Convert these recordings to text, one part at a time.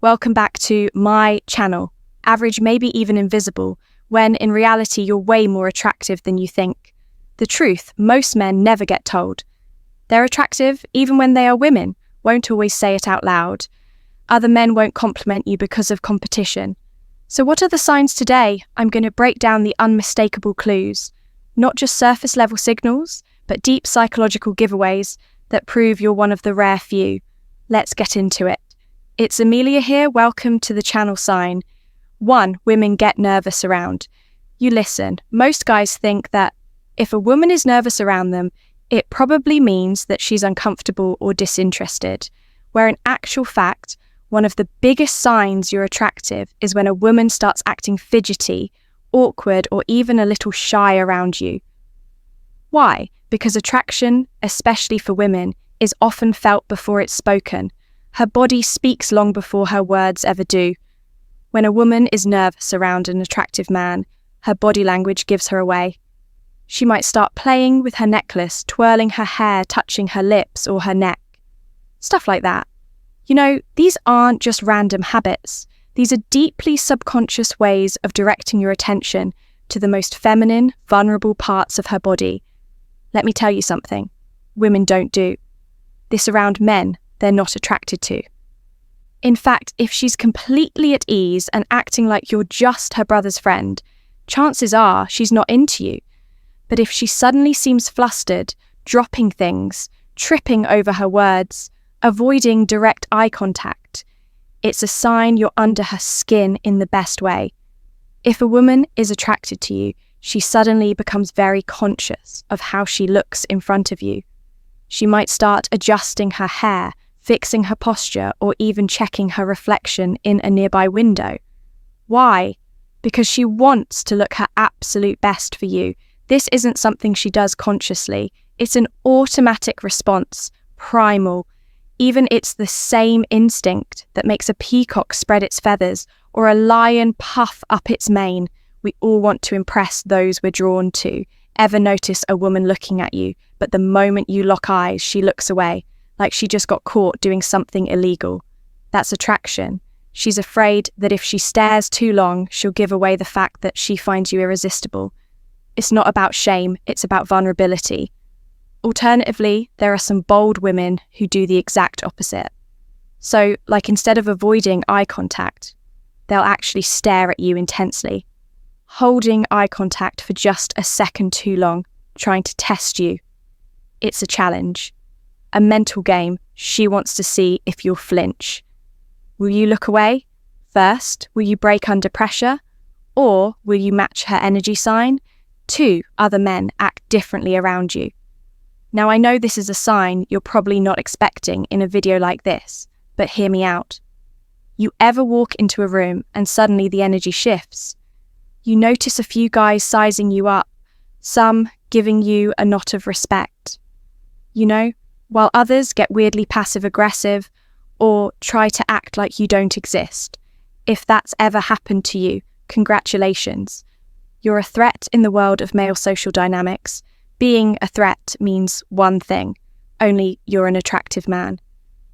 Welcome back to my channel. Average, maybe even invisible, when in reality you're way more attractive than you think. The truth, most men never get told. They're attractive even when they are women, won't always say it out loud. Other men won't compliment you because of competition. So what are the signs today? I'm going to break down the unmistakable clues. Not just surface level signals, but deep psychological giveaways that prove you're one of the rare few. Let's get into it. It's Amelia here, welcome to the channel sign. 1. Women get nervous around. You listen, most guys think that if a woman is nervous around them, it probably means that she's uncomfortable or disinterested, where in actual fact, one of the biggest signs you're attractive is when a woman starts acting fidgety, awkward, or even a little shy around you. Why? Because attraction, especially for women, is often felt before it's spoken. Her body speaks long before her words ever do. When a woman is nervous around an attractive man, her body language gives her away. She might start playing with her necklace, twirling her hair, touching her lips or her neck. Stuff like that. You know, these aren't just random habits. These are deeply subconscious ways of directing your attention to the most feminine, vulnerable parts of her body. Let me tell you something. Women don't do this around men they're not attracted to. In fact, if she's completely at ease and acting like you're just her brother's friend, chances are she's not into you. But if she suddenly seems flustered, dropping things, tripping over her words, avoiding direct eye contact, it's a sign you're under her skin in the best way. If a woman is attracted to you, she suddenly becomes very conscious of how she looks in front of you. She might start adjusting her hair, fixing her posture, or even checking her reflection in a nearby window. Why? Because she wants to look her absolute best for you. This isn't something she does consciously. It's an automatic response, primal. Even it's the same instinct that makes a peacock spread its feathers or a lion puff up its mane. We all want to impress those we're drawn to. Ever notice a woman looking at you, but the moment you lock eyes, she looks away, like she just got caught doing something illegal? That's attraction. She's afraid that if she stares too long, she'll give away the fact that she finds you irresistible. It's not about shame, it's about vulnerability. Alternatively, there are some bold women who do the exact opposite. So, like instead of avoiding eye contact, they'll actually stare at you intensely, holding eye contact for just a second too long, trying to test you. It's a challenge. A mental game. She wants to see if you'll flinch. Will you look away? First, will you break under pressure? Or will you match her energy sign? 2, other men act differently around you. Now I know this is a sign you're probably not expecting in a video like this, but hear me out. You ever walk into a room and suddenly the energy shifts? You notice a few guys sizing you up, some giving you a nod of respect. You know, while others get weirdly passive-aggressive or try to act like you don't exist. If that's ever happened to you, congratulations. You're a threat in the world of male social dynamics. Being a threat means one thing, only you're an attractive man.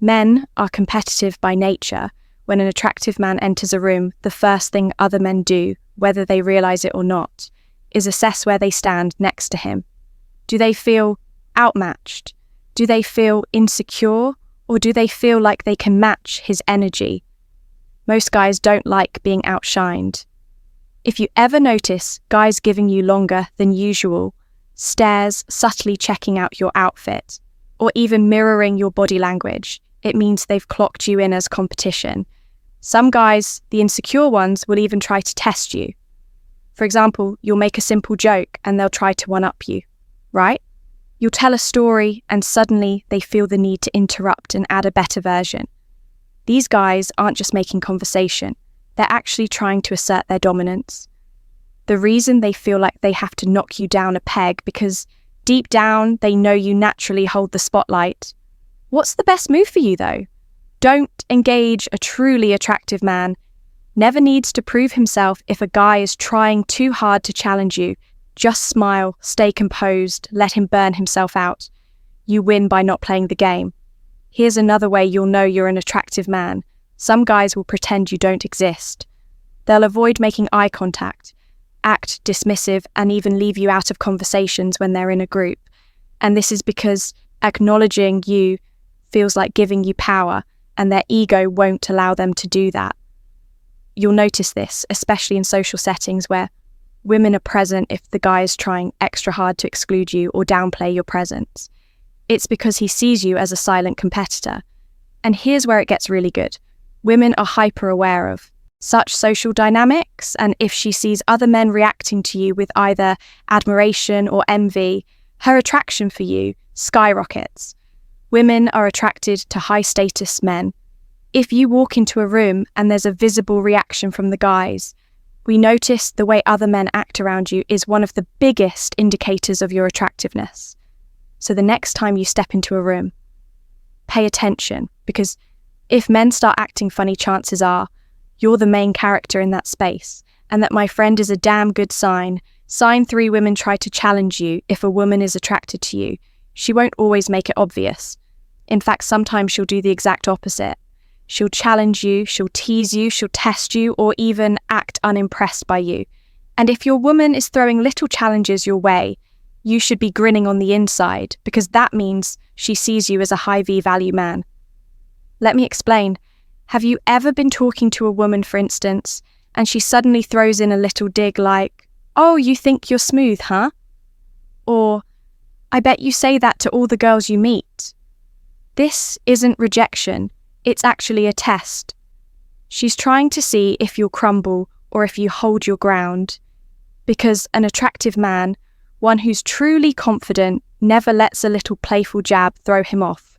Men are competitive by nature. When an attractive man enters a room, the first thing other men do, whether they realize it or not, is assess where they stand next to him. Do they feel outmatched? Do they feel insecure, or do they feel like they can match his energy? Most guys don't like being outshined. If you ever notice guys giving you longer than usual, stares subtly checking out your outfit, or even mirroring your body language, it means they've clocked you in as competition. Some guys, the insecure ones, will even try to test you. For example, you'll make a simple joke and they'll try to one-up you, right? You'll tell a story and suddenly they feel the need to interrupt and add a better version. These guys aren't just making conversation, they're actually trying to assert their dominance. The reason they feel like they have to knock you down a peg because deep down they know you naturally hold the spotlight. What's the best move for you though? Don't engage a truly attractive man. Never needs to prove himself if a guy is trying too hard to challenge you. Just smile, stay composed, let him burn himself out. You win by not playing the game. Here's another way you'll know you're an attractive man. Some guys will pretend you don't exist. They'll avoid making eye contact, act dismissive, and even leave you out of conversations when they're in a group. And this is because acknowledging you feels like giving you power, and their ego won't allow them to do that. You'll notice this, especially in social settings where women are present if the guy is trying extra hard to exclude you or downplay your presence. It's because he sees you as a silent competitor. And here's where it gets really good. Women are hyper aware of such social dynamics, and if she sees other men reacting to you with either admiration or envy, her attraction for you skyrockets. Women are attracted to high-status men. If you walk into a room and there's a visible reaction from the guys, we notice the way other men act around you is one of the biggest indicators of your attractiveness. So the next time you step into a room, pay attention, because if men start acting funny, chances are you're the main character in that space, and that, my friend, is a damn good sign. Sign 3: women try to challenge you. If a woman is attracted to you, she won't always make it obvious. In fact, sometimes she'll do the exact opposite. She'll challenge you, she'll tease you, she'll test you, or even act unimpressed by you. And if your woman is throwing little challenges your way, you should be grinning on the inside, because that means she sees you as a high V-value man. Let me explain. Have you ever been talking to a woman, for instance, and she suddenly throws in a little dig like, "Oh, you think you're smooth, huh?" Or, "I bet you say that to all the girls you meet." This isn't rejection, it's actually a test. She's trying to see if you'll crumble or if you hold your ground. Because an attractive man, one who's truly confident, never lets a little playful jab throw him off.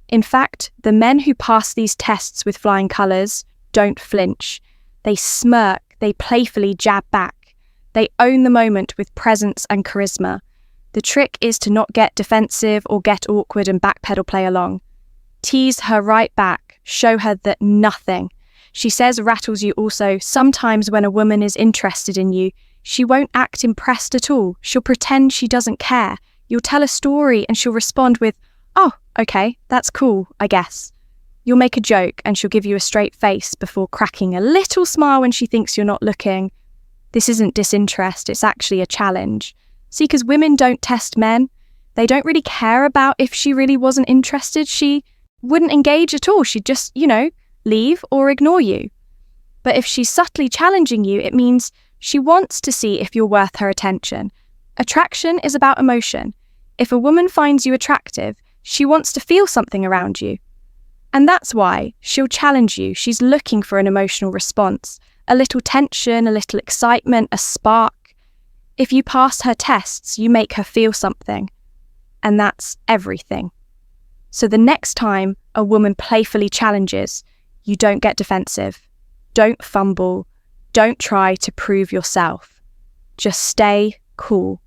In fact, the men who pass these tests with flying colours don't flinch. They smirk, they playfully jab back. They own the moment with presence and charisma. The trick is to not get defensive or get awkward and backpedal play along. Tease her right back, show her that nothing she says rattles you. Also, sometimes when a woman is interested in you, she won't act impressed at all. She'll pretend she doesn't care. You'll tell a story and she'll respond with, "Oh, okay, that's cool, I guess." You'll make a joke and she'll give you a straight face before cracking a little smile when she thinks you're not looking. This isn't disinterest, it's actually a challenge. See, because women don't test men. They don't really care about if she really wasn't interested. She wouldn't engage at all. She'd just, leave or ignore you. But if she's subtly challenging you, it means she wants to see if you're worth her attention. Attraction is about emotion. If a woman finds you attractive, she wants to feel something around you. And that's why she'll challenge you. She's looking for an emotional response, a little tension, a little excitement, a spark. If you pass her tests, you make her feel something. And that's everything. So the next time a woman playfully challenges, you don't get defensive. Don't fumble. Don't try to prove yourself. Just stay cool.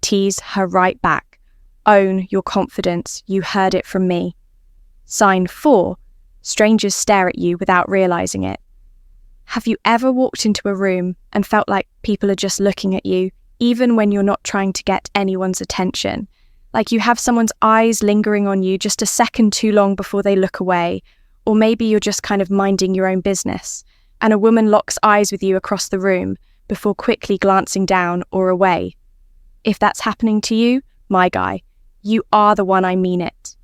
Tease her right back. Own your confidence. You heard it from me. Sign 4. Strangers stare at you without realizing it. Have you ever walked into a room and felt like people are just looking at you, even when you're not trying to get anyone's attention? Like you have someone's eyes lingering on you just a second too long before they look away, or maybe you're just kind of minding your own business, and a woman locks eyes with you across the room before quickly glancing down or away. If that's happening to you, my guy, you are the one. I mean it.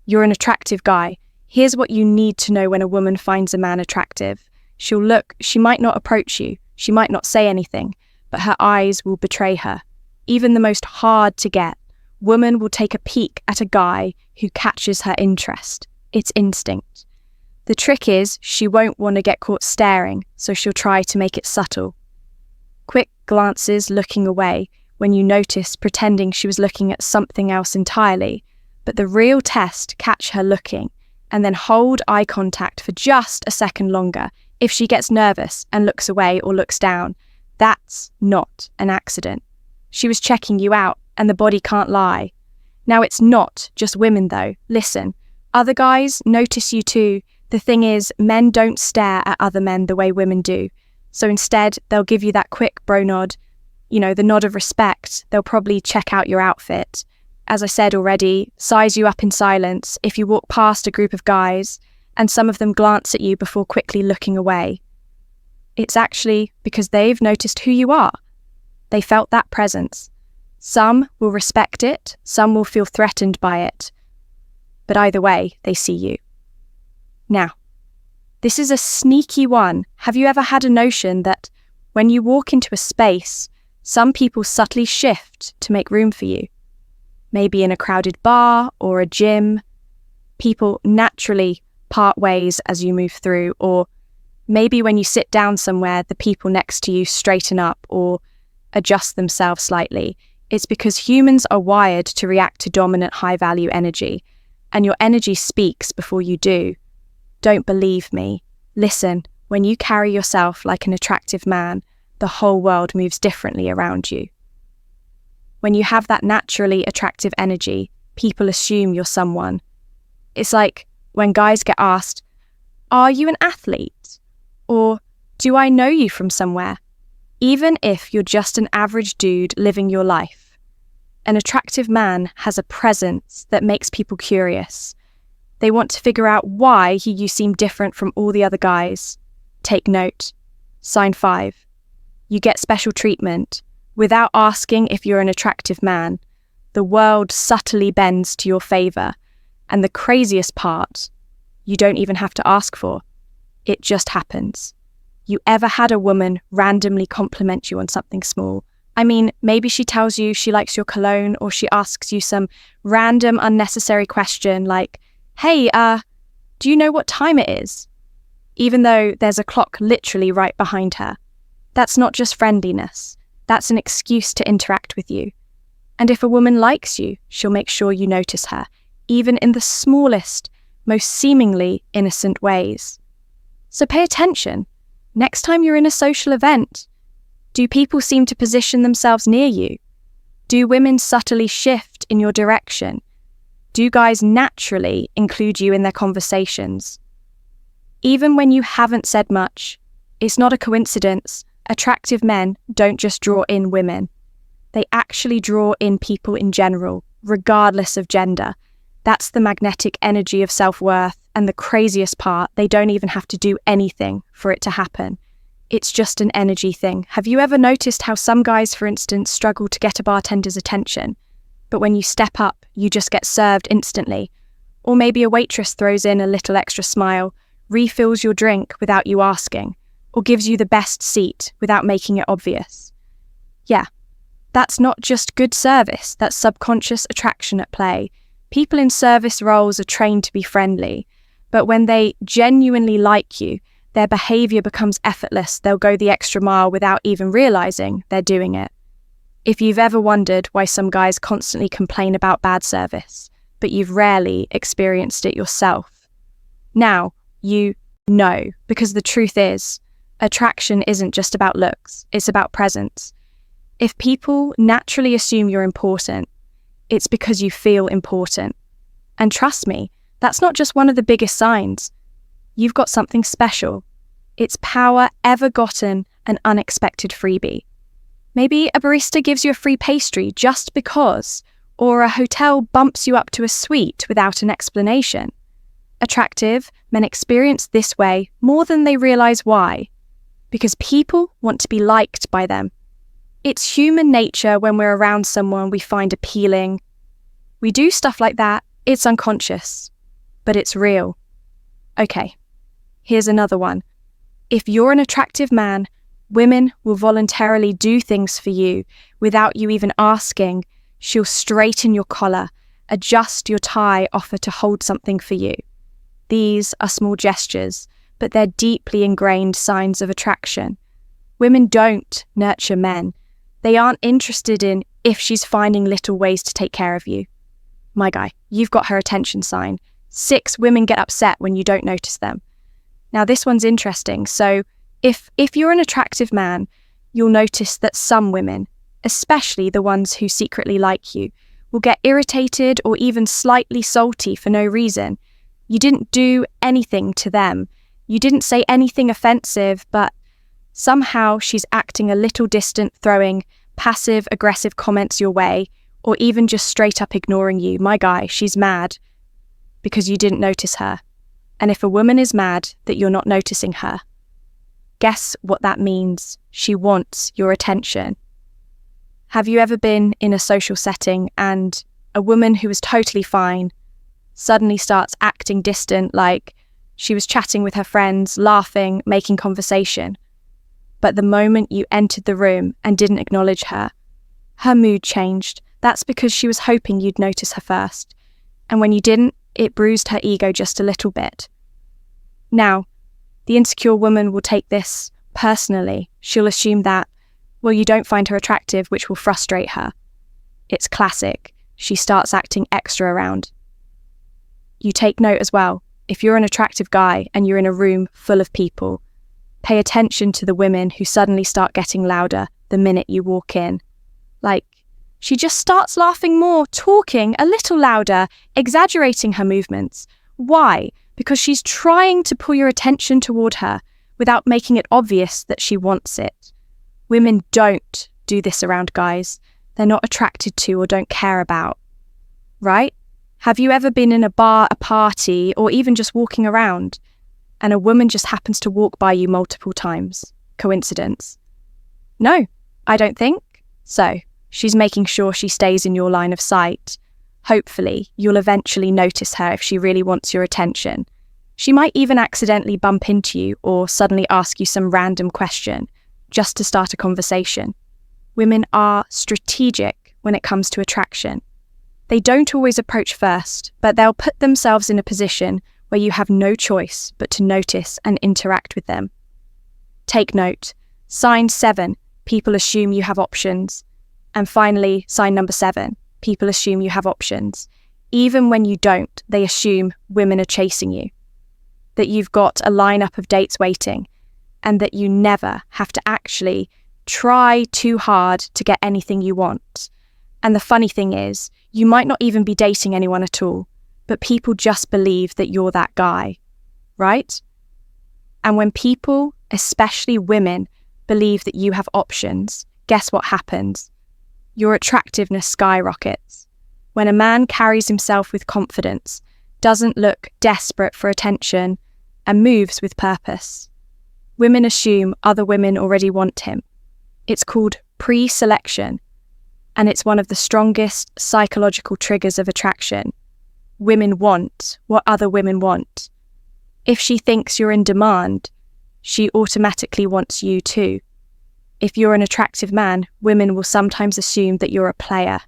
You're an attractive guy. Here's what you need to know when a woman finds a man attractive. She'll look, she might not approach you, she might not say anything, but her eyes will betray her. Even the most hard to get woman will take a peek at a guy who catches her interest. It's instinct. The trick is she won't want to get caught staring, so she'll try to make it subtle. Quick glances looking away when you notice, pretending she was looking at something else entirely. But the real test, catch her looking, and then hold eye contact for just a second longer. If she gets nervous and looks away or looks down, that's not an accident. She was checking you out, and the body can't lie. Now, it's not just women though. Listen, other guys notice you too. The thing is, men don't stare at other men the way women do. So instead, they'll give you that quick bro nod, the nod of respect. They'll probably check out your outfit. As I said already, size you up in silence. If you walk past a group of guys and some of them glance at you before quickly looking away. It's actually because they've noticed who you are. They felt that presence. Some will respect it, some will feel threatened by it. But either way, they see you. Now, this is a sneaky one. Have you ever had a notion that when you walk into a space, some people subtly shift to make room for you? Maybe in a crowded bar or a gym, people naturally part ways as you move through, or maybe when you sit down somewhere, the people next to you straighten up or adjust themselves slightly. It's because humans are wired to react to dominant high-value energy, and your energy speaks before you do. Don't believe me. Listen, when you carry yourself like an attractive man, the whole world moves differently around you. When you have that naturally attractive energy, people assume you're someone. It's like when guys get asked, "Are you an athlete?" Or, "Do I know you from somewhere?" Even if you're just an average dude living your life, an attractive man has a presence that makes people curious. They want to figure out why you seem different from all the other guys. Take note. Sign 5. You get special treatment. Without asking if you're an attractive man, the world subtly bends to your favor. And the craziest part, you don't even have to ask for. It just happens. You ever had a woman randomly compliment you on something small? I mean, maybe she tells you she likes your cologne, or she asks you some random unnecessary question like, "Hey, do you know what time it is?" Even though there's a clock literally right behind her. That's not just friendliness. That's an excuse to interact with you. And if a woman likes you, she'll make sure you notice her, even in the smallest, most seemingly innocent ways. So pay attention. Next time you're in a social event, do people seem to position themselves near you? Do women subtly shift in your direction? Do guys naturally include you in their conversations? Even when you haven't said much, it's not a coincidence. Attractive men don't just draw in women. They actually draw in people in general, regardless of gender. That's the magnetic energy of self-worth, and the craziest part, they don't even have to do anything for it to happen. It's just an energy thing. Have you ever noticed how some guys, for instance, struggle to get a bartender's attention, but when you step up, you just get served instantly? Or maybe a waitress throws in a little extra smile, refills your drink without you asking, or gives you the best seat without making it obvious. Yeah, that's not just good service, that's subconscious attraction at play. People in service roles are trained to be friendly, but when they genuinely like you, their behavior becomes effortless. They'll go the extra mile without even realizing they're doing it. If you've ever wondered why some guys constantly complain about bad service, but you've rarely experienced it yourself, now you know, because the truth is, attraction isn't just about looks, it's about presence. If people naturally assume you're important, it's because you feel important. And trust me, that's not just one of the biggest signs. You've got something special. It's power ever gotten an unexpected freebie. Maybe a barista gives you a free pastry just because, or a hotel bumps you up to a suite without an explanation. Attractive men experience this way more than they realize why. Because people want to be liked by them. It's human nature when we're around someone we find appealing. We do stuff like that. It's unconscious, but it's real. Okay, here's another one. If you're an attractive man, women will voluntarily do things for you without you even asking. She'll straighten your collar, adjust your tie, offer to hold something for you. These are small gestures, but they're deeply ingrained signs of attraction. Women don't nurture men. They aren't interested in if she's finding little ways to take care of you. My guy, you've got her attention sign. 6 women get upset when you don't notice them. Now this one's interesting. So if you're an attractive man, you'll notice that some women, especially the ones who secretly like you, will get irritated or even slightly salty for no reason. You didn't do anything to them. You didn't say anything offensive, but somehow she's acting a little distant, throwing passive-aggressive comments your way, or even just straight up ignoring you. My guy, she's mad because you didn't notice her. And if a woman is mad that you're not noticing her, guess what that means? She wants your attention. Have you ever been in a social setting and a woman who was totally fine suddenly starts acting distant, like she was chatting with her friends, laughing, making conversation? But the moment you entered the room and didn't acknowledge her, her mood changed. That's because she was hoping you'd notice her first. And when you didn't, it bruised her ego just a little bit. Now, the insecure woman will take this personally. She'll assume that, well, you don't find her attractive, which will frustrate her. It's classic. She starts acting extra around. You take note as well. If you're an attractive guy and you're in a room full of people, pay attention to the women who suddenly start getting louder the minute you walk in. Like, she just starts laughing more, talking a little louder, exaggerating her movements. Why? Because she's trying to pull your attention toward her without making it obvious that she wants it. Women don't do this around guys they're not attracted to or don't care about, right? Have you ever been in a bar, a party, or even just walking around, and a woman just happens to walk by you multiple times? Coincidence? No, I don't think so. She's making sure she stays in your line of sight. Hopefully, you'll eventually notice her if she really wants your attention. She might even accidentally bump into you or suddenly ask you some random question just to start a conversation. Women are strategic when it comes to attraction. They don't always approach first, but they'll put themselves in a position where you have no choice but to notice and interact with them. Take note. Sign 7, people assume you have options. And finally, sign number 7, people assume you have options. Even when you don't, they assume women are chasing you, that you've got a lineup of dates waiting, and that you never have to actually try too hard to get anything you want. And the funny thing is, you might not even be dating anyone at all, but people just believe that you're that guy, right? And when people, especially women, believe that you have options, guess what happens? Your attractiveness skyrockets. When a man carries himself with confidence, doesn't look desperate for attention, and moves with purpose, women assume other women already want him. It's called pre-selection, and it's one of the strongest psychological triggers of attraction. Women want what other women want. If she thinks you're in demand, she automatically wants you too. If you're an attractive man, women will sometimes assume that you're a player.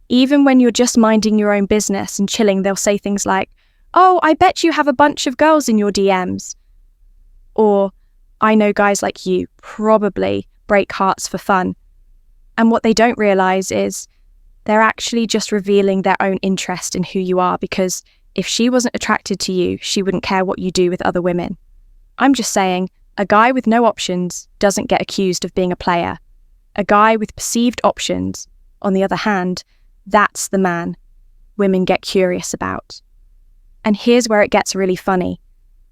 Even when you're just minding your own business and chilling, they'll say things like, "Oh, I bet you have a bunch of girls in your DMs." Or, "I know guys like you probably break hearts for fun." And what they don't realize is they're actually just revealing their own interest in who you are, because if she wasn't attracted to you, she wouldn't care what you do with other women. I'm just saying, a guy with no options doesn't get accused of being a player. A guy with perceived options, on the other hand, that's the man women get curious about. And here's where it gets really funny.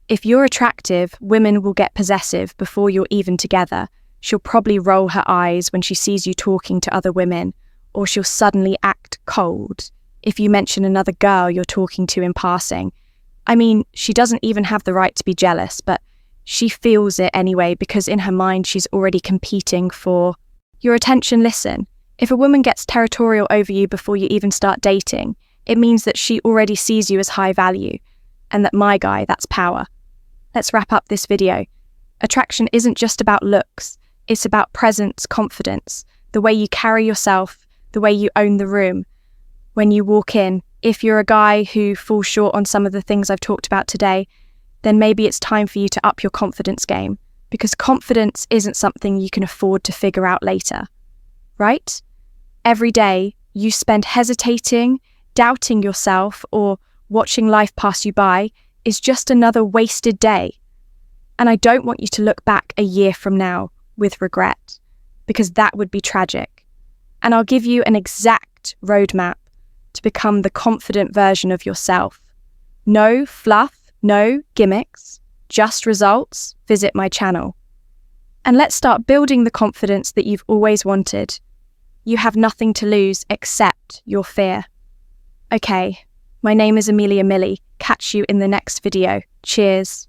If you're attractive, women will get possessive before you're even together. She'll probably roll her eyes when she sees you talking to other women, or she'll suddenly act cold if you mention another girl you're talking to in passing. I mean, she doesn't even have the right to be jealous, but she feels it anyway because in her mind she's already competing for your attention. Listen, if a woman gets territorial over you before you even start dating, it means that she already sees you as high value, and that my guy, that's power. Let's wrap up this video. Attraction isn't just about looks, it's about presence, confidence, the way you carry yourself, the way you own the room. When you walk in, if you're a guy who falls short on some of the things I've talked about today, then maybe it's time for you to up your confidence game, because confidence isn't something you can afford to figure out later, right? Every day you spend hesitating, doubting yourself, or watching life pass you by is just another wasted day. And I don't want you to look back a year from now with regret, because that would be tragic. And I'll give you an exact roadmap to become the confident version of yourself. No fluff, no gimmicks, just results. Visit my channel. And let's start building the confidence that you've always wanted. You have nothing to lose except your fear. Okay, my name is Amelia Millie, catch you in the next video. Cheers.